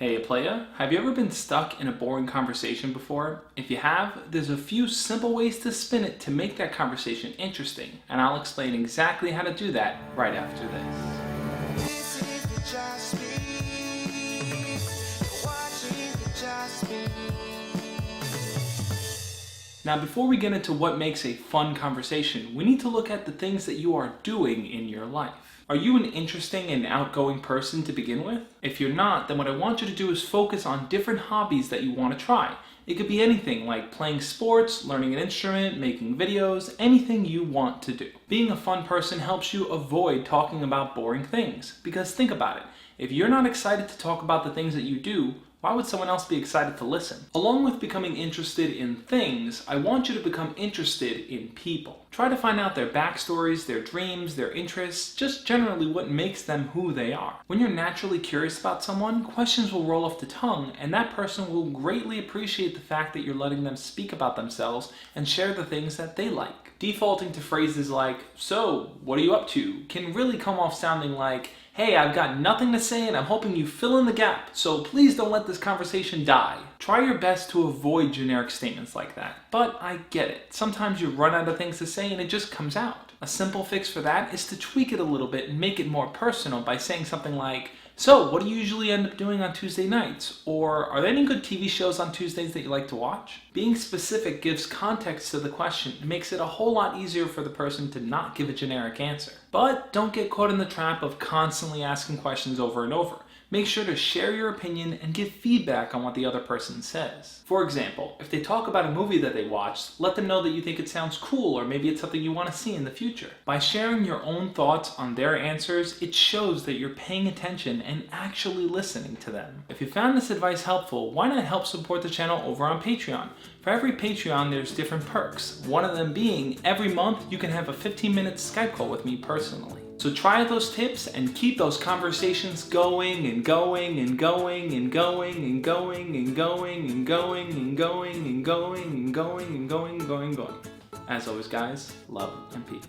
Hey playa, have you ever been stuck in a boring conversation before? If you have, there's a few simple ways to spin it to make that conversation interesting, and I'll explain exactly how to do that right after this. This is the Josh Speaks. You're watching the Josh Speaks. Now before we get into what makes a fun conversation, we need to look at the things that you are doing in your life. Are you an interesting and outgoing person to begin with? If you're not, then what I want you to do is focus on different hobbies that you want to try. It could be anything like playing sports, learning an instrument, making videos, anything you want to do. Being a fun person helps you avoid talking about boring things. Because think about it, if you're not excited to talk about the things that you do, why would someone else be excited to listen? Along with becoming interested in things, I want you to become interested in people. Try to find out their backstories, their dreams, their interests, just generally what makes them who they are. When you're naturally curious about someone, questions will roll off the tongue, and that person will greatly appreciate the fact that you're letting them speak about themselves and share the things that they like. Defaulting to phrases like, "So, what are you up to?" can really come off sounding like, "Hey, I've got nothing to say and I'm hoping you fill in the gap, so please don't let this conversation die." Try your best to avoid generic statements like that. But I get it. Sometimes you run out of things to say and it just comes out. A simple fix for that is to tweak it a little bit and make it more personal by saying something like, "So, what do you usually end up doing on Tuesday nights?" Or, "Are there any good TV shows on Tuesdays that you like to watch?" Being specific gives context to the question and makes it a whole lot easier for the person to not give a generic answer. But don't get caught in the trap of constantly asking questions over and over. Make sure to share your opinion and give feedback on what the other person says. For example, if they talk about a movie that they watched, let them know that you think it sounds cool or maybe it's something you want to see in the future. By sharing your own thoughts on their answers, it shows that you're paying attention and actually listening to them. If you found this advice helpful, why not help support the channel over on Patreon? For every Patreon, there's different perks. One of them being, every month you can have a 15-minute Skype call with me personally. So try those tips and keep those conversations going and going and going and going and going and going and going and going and going and going and going and going and going. As always, guys, love and peace.